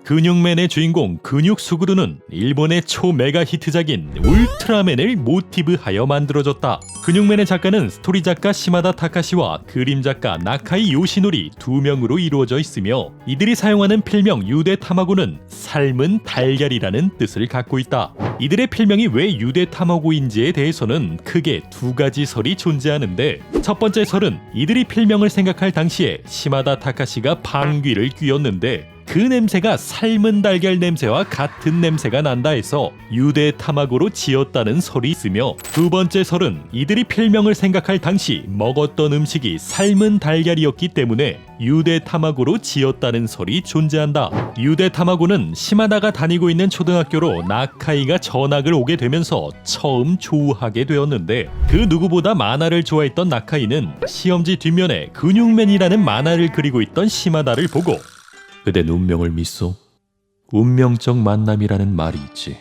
근육맨의 주인공 근육 수구루는 일본의 초메가 히트작인 울트라맨을 모티브하여 만들어졌다. 근육맨의 작가는 스토리 작가 시마다 타카시와 그림 작가 나카이 요시노리 두 명으로 이루어져 있으며 이들이 사용하는 필명 유대 타마고는 삶은 달걀이라는 뜻을 갖고 있다. 이들의 필명이 왜 유대 타마고인지에 대해서는 크게 두 가지 설이 존재하는데, 첫 번째 설은 이들이 필명을 생각할 당시에 시마다 타카시가 방귀를 뀌었는데 그 냄새가 삶은 달걀 냄새와 같은 냄새가 난다 해서 유대 타마고로 지었다는 설이 있으며, 두 번째 설은 이들이 필명을 생각할 당시 먹었던 음식이 삶은 달걀이었기 때문에 유대 타마고로 지었다는 설이 존재한다. 유대 타마고는 시마다가 다니고 있는 초등학교로 나카이가 전학을 오게 되면서 처음 좋아하게 되었는데, 그 누구보다 만화를 좋아했던 나카이는 시험지 뒷면에 근육맨이라는 만화를 그리고 있던 시마다를 보고 그댄 운명을 믿소? 운명적 만남이라는 말이 있지.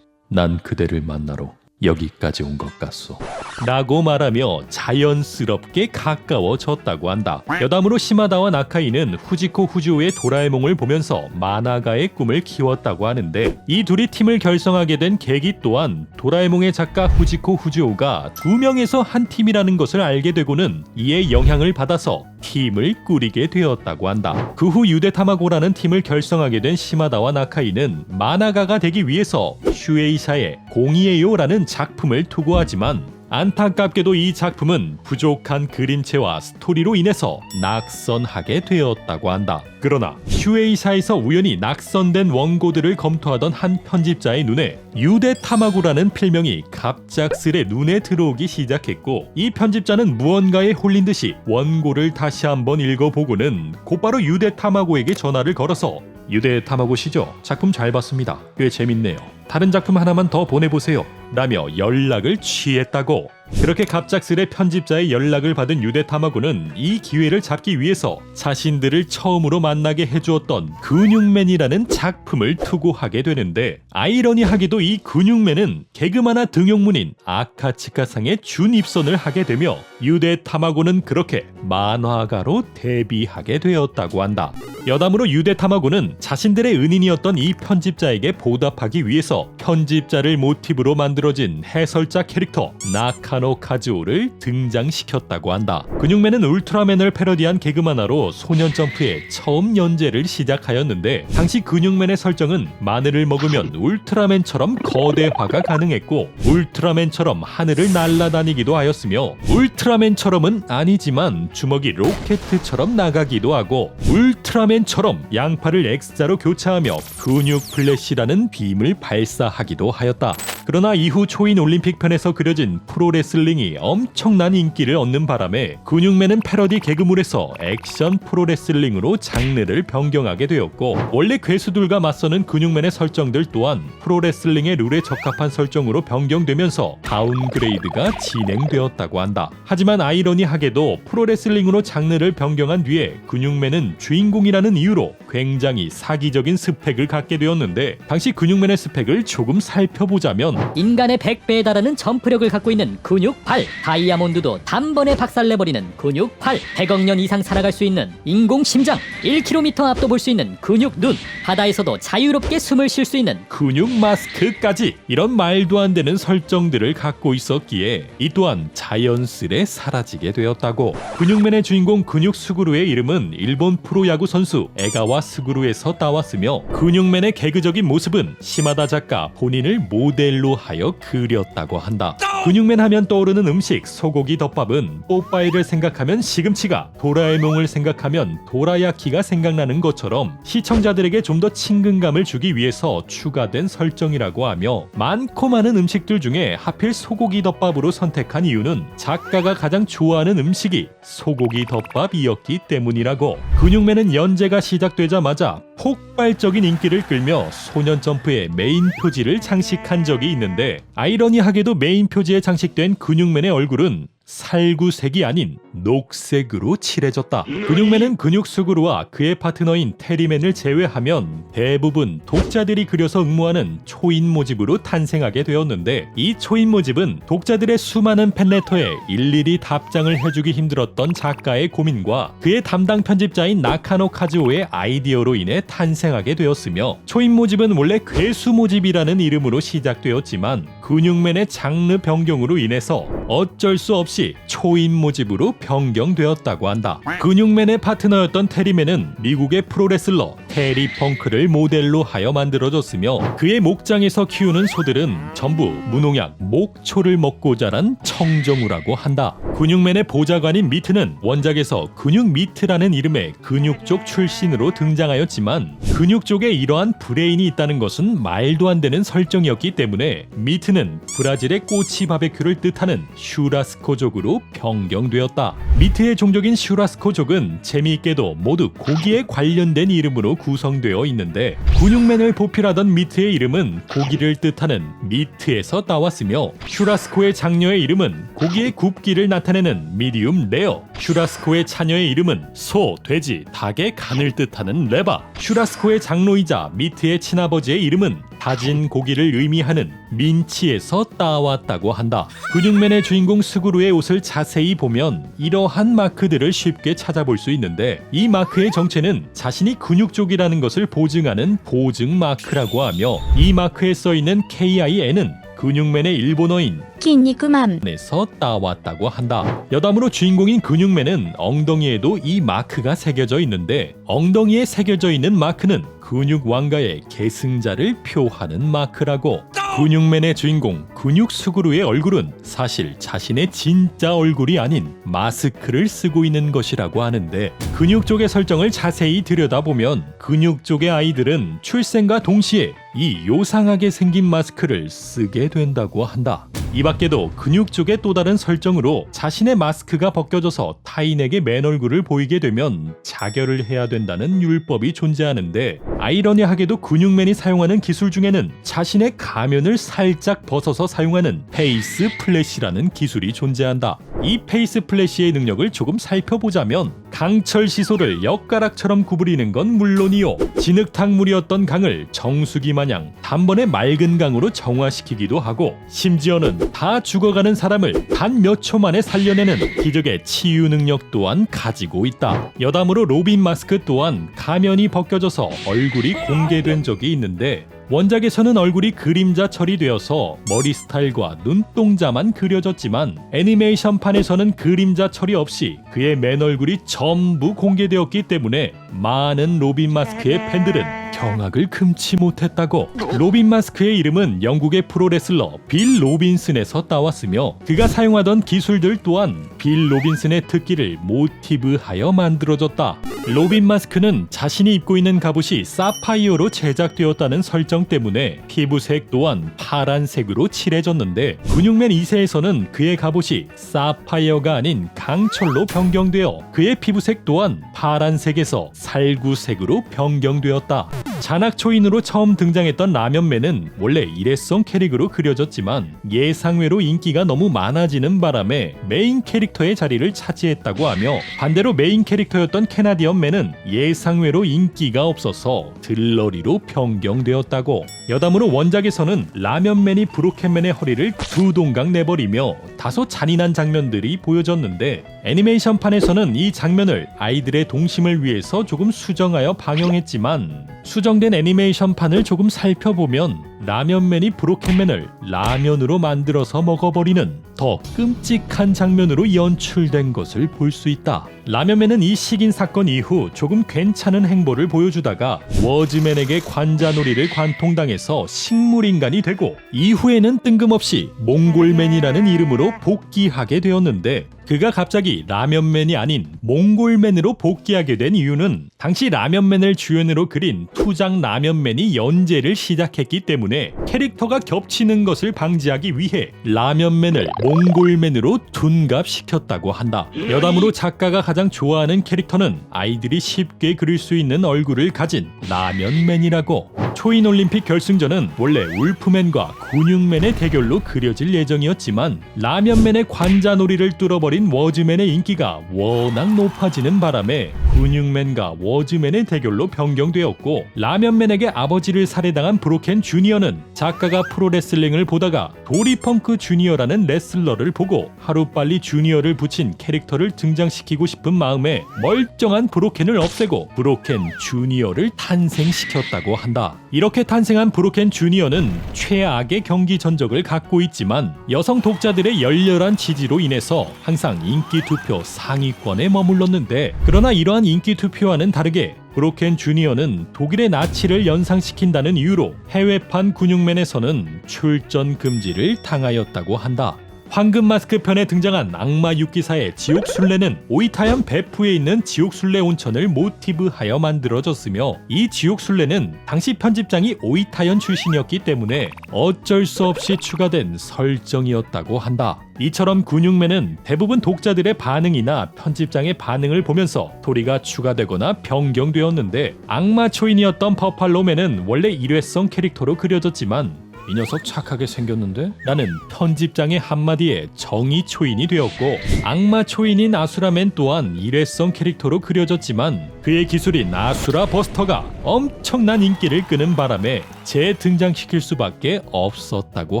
난 그대를 만나러 여기까지 온 것 같소. 라고 말하며 자연스럽게 가까워졌다고 한다. 여담으로 시마다와 나카이는 후지코 후지오의 도라에몽을 보면서 만화가의 꿈을 키웠다고 하는데, 이 둘이 팀을 결성하게 된 계기 또한 도라에몽의 작가 후지코 후지오가 두 명에서 한 팀이라는 것을 알게 되고는 이에 영향을 받아서 팀을 꾸리게 되었다고 한다. 그 후 유대타마고라는 팀을 결성하게 된 시마다와 나카이는 만화가가 되기 위해서 슈에이샤의 공이에요라는 작품을 투고하지만 안타깝게도 이 작품은 부족한 그림체와 스토리로 인해서 낙선하게 되었다고 한다. 그러나 슈에이샤에서 우연히 낙선된 원고들을 검토하던 한 편집자의 눈에 유대 타마고라는 필명이 갑작스레 눈에 들어오기 시작했고, 이 편집자는 무언가에 홀린 듯이 원고를 다시 한번 읽어보고는 곧바로 유대 타마고에게 전화를 걸어서 유대 타마고시죠? 작품 잘 봤습니다. 꽤 재밌네요. 다른 작품 하나만 더 보내보세요. 라며 연락을 취했다고. 그렇게 갑작스레 편집자의 연락을 받은 유대 타마고는 이 기회를 잡기 위해서 자신들을 처음으로 만나게 해주었던 근육맨이라는 작품을 투고하게 되는데, 아이러니하게도 이 근육맨은 개그만화 등용문인 아카츠카상에 준입선을 하게 되며 유대 타마고는 그렇게 만화가로 데뷔하게 되었다고 한다. 여담으로 유대 타마고는 자신들의 은인이었던 이 편집자에게 보답하기 위해서 편집자를 모티브로 만들어진 해설자 캐릭터 나카노 카즈오를 등장시켰다고 한다. 근육맨은 울트라맨을 패러디한 개그만화로 소년점프에 처음 연재를 시작하였는데, 당시 근육맨의 설정은 마늘을 먹으면 울트라맨처럼 거대화가 가능했고 울트라맨처럼 하늘을 날아다니기도 하였으며, 울트라맨처럼은 아니지만 주먹이 로켓처럼 나가기도 하고 울트라맨처럼 양팔을 X자로 교차하며 근육 플래시라는 빔을 발사하기도 하였다. 그러나 이후 초인 올림픽 편에서 그려진 프로레슬링이 엄청난 인기를 얻는 바람에 근육맨은 패러디 개그물에서 액션 프로레슬링으로 장르를 변경하게 되었고, 원래 괴수들과 맞서는 근육맨의 설정들 또한 프로레슬링의 룰에 적합한 설정으로 변경되면서 다운그레이드가 진행되었다고 한다. 하지만 아이러니하게도 프로레슬링으로 장르를 변경한 뒤에 근육맨은 주인공이라는 이유로 굉장히 사기적인 스펙을 갖게 되었는데, 당시 근육맨의 스펙을 조금 살펴보자면 인간의 100배에 달하는 점프력을 갖고 있는 근육발, 다이아몬드도 단번에 박살내버리는 근육발, 100억 년 이상 살아갈 수 있는 인공심장, 1km 앞도 볼 수 있는 근육눈, 바다에서도 자유롭게 숨을 쉴 수 있는 근육 마스크까지, 이런 말도 안 되는 설정들을 갖고 있었기에 이 또한 자연스레 사라지게 되었다고. 근육맨의 주인공 근육 스구루의 이름은 일본 프로야구 선수 에가와 스구루에서 따왔으며, 근육맨의 개그적인 모습은 시마다 작가 본인을 모델로 하여 그렸다고 한다. 근육맨 하면 떠오르는 음식 소고기 덮밥은 뽀빠이를 생각하면 시금치가, 도라에몽을 생각하면 도라야키가 생각나는 것처럼 시청자들에게 좀 더 친근감을 주기 위해서 추가된 설정이라고 하며, 많고 많은 음식들 중에 하필 소고기 덮밥으로 선택한 이유는 작가가 가장 좋아하는 음식이 소고기 덮밥이었기 때문이라고. 근육맨은 연재가 시작되자마자 폭발적인 인기를 끌며 소년점프의 메인 표지를 장식한 적이 있는데, 아이러니하게도 메인 표지에 장식된 근육맨의 얼굴은 살구색이 아닌 녹색으로 칠해졌다. 근육맨은 근육 수그루와 그의 파트너인 테리맨을 제외하면 대부분 독자들이 그려서 응모하는 초인 모집으로 탄생하게 되었는데, 이 초인 모집은 독자들의 수많은 팬레터에 일일이 답장을 해주기 힘들었던 작가의 고민과 그의 담당 편집자인 나카노 카즈오의 아이디어로 인해 탄생하게 되었으며, 초인 모집은 원래 괴수 모집이라는 이름으로 시작되었지만 근육맨의 장르 변경으로 인해서 어쩔 수 없이 초인 모집으로 변경되었다고 한다. 근육맨의 파트너였던 테리맨은 미국의 프로레슬러 테리 펑크를 모델로 하여 만들어졌으며, 그의 목장에서 키우는 소들은 전부 무농약 목초를 먹고 자란 청정우라고 한다. 근육맨의 보좌관인 미트는 원작에서 근육 미트라는 이름의 근육 쪽 출신으로 등장하였지만, 근육 쪽에 이러한 브레인이 있다는 것은 말도 안 되는 설정이었기 때문에 미트는 브라질의 꼬치 바베큐를 뜻하는 슈라스코족으로 변경되었다. 미트의 종족인 슈라스코족은 재미있게도 모두 고기에 관련된 이름으로 구성되어 있는데, 근육맨을 보필하던 미트의 이름은 고기를 뜻하는 미트에서 따왔으며, 슈라스코의 장녀의 이름은 고기의 굽기를 나타내는 미디움 레어, 슈라스코의 차녀의 이름은 소, 돼지, 닭의 간을 뜻하는 레바, 슈라스코의 장로이자 미트의 친아버지의 이름은 다진 고기를 의미하는 민치에서 따왔다고 한다. 근육맨의 주인공 스구루의 옷을 자세히 보면 이러한 마크들을 쉽게 찾아볼 수 있는데, 이 마크의 정체는 자신이 근육 쪽이라는 것을 보증하는 보증 마크라고 하며, 이 마크에 써있는 KIN은 근육맨의 일본어인 筋肉マン 에서 따왔다고 한다. 여담으로 주인공인 근육맨은 엉덩이에도 이 마크가 새겨져 있는데, 엉덩이에 새겨져 있는 마크는 근육 왕가의 계승자를 표하는 마크라고. 근육맨의 주인공 근육 수그루의 얼굴은 사실 자신의 진짜 얼굴이 아닌 마스크를 쓰고 있는 것이라고 하는데, 근육 쪽의 설정을 자세히 들여다보면 근육 쪽의 아이들은 출생과 동시에 이 요상하게 생긴 마스크를 쓰게 된다고 한다. 이 밖에도 근육 쪽의 또 다른 설정으로 자신의 마스크가 벗겨져서 타인에게 맨 얼굴을 보이게 되면 자결을 해야 된다는 율법이 존재하는데, 아이러니하게도 근육맨이 사용하는 기술 중에는 자신의 가면을 살짝 벗어서 사용하는 페이스 플래시라는 기술이 존재한다. 이 페이스 플래시의 능력을 조금 살펴보자면, 강철 시소를 엿가락처럼 구부리는 건 물론이요, 진흙탕물이었던 강을 정수기 마냥 단번에 맑은 강으로 정화시키기도 하고, 심지어는 다 죽어가는 사람을 단 몇 초 만에 살려내는 기적의 치유 능력 또한 가지고 있다. 여담으로 로빈 마스크 또한 가면이 벗겨져서 얼굴이 공개된 적이 있는데, 원작에서는 얼굴이 그림자 처리되어서 머리 스타일과 눈동자만 그려졌지만, 애니메이션판에서는 그림자 처리 없이 그의 맨 얼굴이 전부 공개되었기 때문에 많은 로빈 마스크의 팬들은 경악을 금치 못했다고. 로빈 마스크의 이름은 영국의 프로레슬러 빌 로빈슨에서 따왔으며, 그가 사용하던 기술들 또한 빌 로빈슨의 특기를 모티브하여 만들어졌다. 로빈 마스크는 자신이 입고 있는 갑옷이 사파이어로 제작되었다는 설정 때문에 피부색 또한 파란색으로 칠해졌는데, 근육맨 2세에서는 그의 갑옷이 사파이어가 아닌 강철로 변경되어 그의 피부색 또한 파란색에서 살구색으로 변경되었다. 잔악초인으로 처음 등장했던 라면맨은 원래 일회성 캐릭으로 그려졌지만, 예상외로 인기가 너무 많아지는 바람에 메인 캐릭터의 자리를 차지했다고 하며, 반대로 메인 캐릭터였던 캐나디언맨은 예상외로 인기가 없어서 들러리로 변경되었다고. 여담으로 원작에서는 라면맨이 브로켄맨의 허리를 두 동강 내버리며 다소 잔인한 장면들이 보여졌는데, 애니메이션판에서는 이 장면을 아이들의 동심을 위해서 조금 수정하여 방영했지만, 수정된 애니메이션판을 조금 살펴보면 라면맨이 브로켄맨을 라면으로 만들어서 먹어버리는 더 끔찍한 장면으로 연출된 것을 볼 수 있다. 라면맨은 이 식인 사건 이후 조금 괜찮은 행보를 보여주다가 워즈맨에게 관자놀이를 관통당해서 식물인간이 되고, 이후에는 뜬금없이 몽골맨이라는 이름으로 복귀하게 되었는데, 그가 갑자기 라면맨이 아닌 몽골맨으로 복귀하게 된 이유는 당시 라면맨을 주연으로 그린 투장 라면맨이 연재를 시작했기 때문에 캐릭터가 겹치는 것을 방지하기 위해 라면맨을 몽골맨으로 둔갑시켰다고 한다. 여담으로 작가가 가장 좋아하는 캐릭터는 아이들이 쉽게 그릴 수 있는 얼굴을 가진 라면맨이라고. 초인 올림픽 결승전은 원래 울프맨과 근육맨의 대결로 그려질 예정이었지만 라면맨의 관자놀이를 뚫어버린 워즈맨의 인기가 워낙 높아지는 바람에 근육맨과 워즈맨의 대결로 변경되었고, 라면맨에게 아버지를 살해당한 브로켄 주니어는 작가가 프로레슬링을 보다가 도리펑크 주니어라는 레슬러를 보고 하루빨리 주니어를 붙인 캐릭터를 등장시키고 싶은 마음에 멀쩡한 브로켄을 없애고 브로켄 주니어를 탄생시켰다고 한다. 이렇게 탄생한 브로켄 주니어는 최악의 경기 전적을 갖고 있지만 여성 독자들의 열렬한 지지로 인해서 항상 인기 투표 상위권에 머물렀는데, 그러나 이러한 인기 투표와는 다르게 브로켄 주니어는 독일의 나치를 연상시킨다는 이유로 해외판 근육맨에서는 출전 금지를 당하였다고 한다. 황금 마스크 편에 등장한 악마 육기사의 지옥순례는 오이타현 베푸에 있는 지옥순례 온천을 모티브하여 만들어졌으며, 이 지옥순례는 당시 편집장이 오이타현 출신이었기 때문에 어쩔 수 없이 추가된 설정이었다고 한다. 이처럼 근육맨은 대부분 독자들의 반응이나 편집장의 반응을 보면서 스토리가 추가되거나 변경되었는데, 악마 초인이었던 버팔로맨은 원래 일회성 캐릭터로 그려졌지만 이 녀석 착하게 생겼는데? 라는 편집장의 한마디에 정의 초인이 되었고, 악마 초인인 아수라맨 또한 일회성 캐릭터로 그려졌지만 그의 기술인 아수라 버스터가 엄청난 인기를 끄는 바람에 재등장시킬 수밖에 없었다고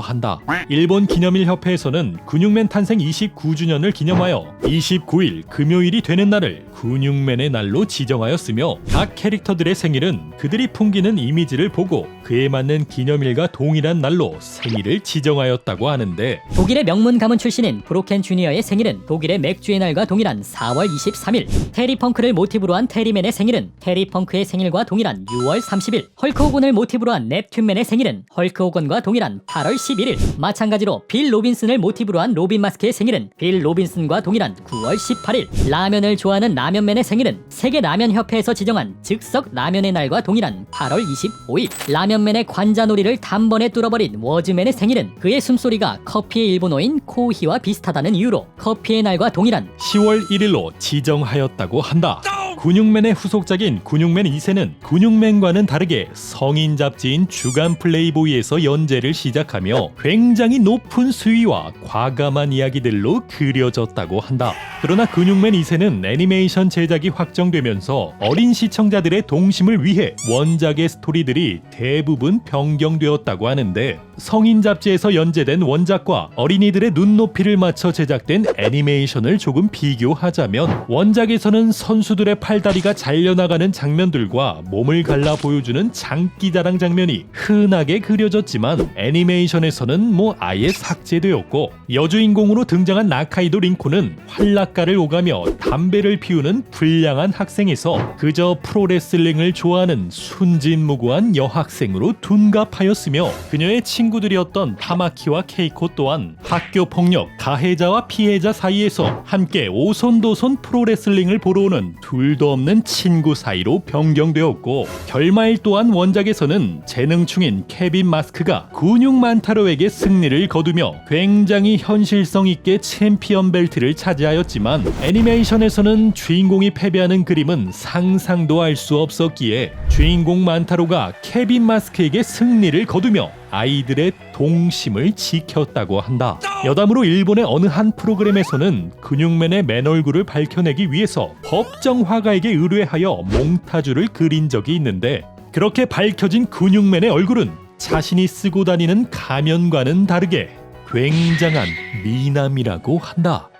한다. 일본 기념일 협회에서는 근육맨 탄생 29주년을 기념하여 29일 금요일이 되는 날을 근육맨의 날로 지정하였으며, 각 캐릭터들의 생일은 그들이 풍기는 이미지를 보고 그에 맞는 기념일과 동일한 날로 생일을 지정하였다고 하는데, 독일의 명문 가문 출신인 브로켄 주니어의 생일은 독일의 맥주의 날과 동일한 4월 23일, 테리 펑크를 모티브로 한 테리맨의 생일은 테리 펑크의 생일과 동일한 6월 30일, 헐크 호건을 모티브로 한 넵튠맨의 생일은 헐크 호건과 동일한 8월 11일, 마찬가지로 빌 로빈슨을 모티브로 한 로빈 마스크의 생일은 빌 로빈슨과 동일한 9월 18일, 라면을 좋아하는 라면맨의 생일은 세계 라면 협회에서 지정한 즉석 라면의 날과 동일한 8월 25일, 라면맨의 관자놀이를 단번에 뚫어버린 워즈맨의 생일은 그의 숨소리가 커피의 일본어인 코히와 비슷하다는 이유로 커피의 날과 동일한 10월 1일로 지정하였다고 한다. 근육맨의 후속작인 근육맨 2세는 근육맨과는 다르게 성인 잡지인 주간 플레이보이에서 연재를 시작하며 굉장히 높은 수위와 과감한 이야기들로 그려졌다고 한다. 그러나 근육맨 2세는 애니메이션 제작이 확정되면서 어린 시청자들의 동심을 위해 원작의 스토리들이 대부분 변경되었다고 하는데, 성인 잡지에서 연재된 원작과 어린이들의 눈높이를 맞춰 제작된 애니메이션을 조금 비교하자면, 원작에서는 선수들의 팔다리가 잘려나가는 장면들과 몸을 갈라 보여주는 장기자랑 장면이 흔하게 그려졌지만, 애니메이션에서는 아예 삭제되었고, 여주인공으로 등장한 나카이도 링코는 활락가를 오가며 담배를 피우는 불량한 학생에서 그저 프로레슬링을 좋아하는 순진무구한 여학생으로 둔갑하였으며, 그녀의 친구들이었던 타마키와 케이코 또한 학교 폭력 가해자와 피해자 사이에서 함께 오손도손 프로레슬링을 보러 오는 둘도 없는 친구 사이로 변경되었고, 결말 또한 원작에서는 재능충인 케빈 마스크가 근육 만타로에게 승리를 거두며 굉장히 현실성 있게 챔피언 벨트를 차지하였지만, 애니메이션에서는 주인공이 패배하는 그림은 상상도 할 수 없었기에 주인공 만타로가 케빈 마스크에게 승리를 거두며 아이들의 동심을 지켰다고 한다. 여담으로 일본의 어느 한 프로그램에서는 근육맨의 맨 얼굴을 밝혀내기 위해서 법정 화가에게 의뢰하여 몽타주를 그린 적이 있는데, 그렇게 밝혀진 근육맨의 얼굴은 자신이 쓰고 다니는 가면과는 다르게 굉장한 미남이라고 한다.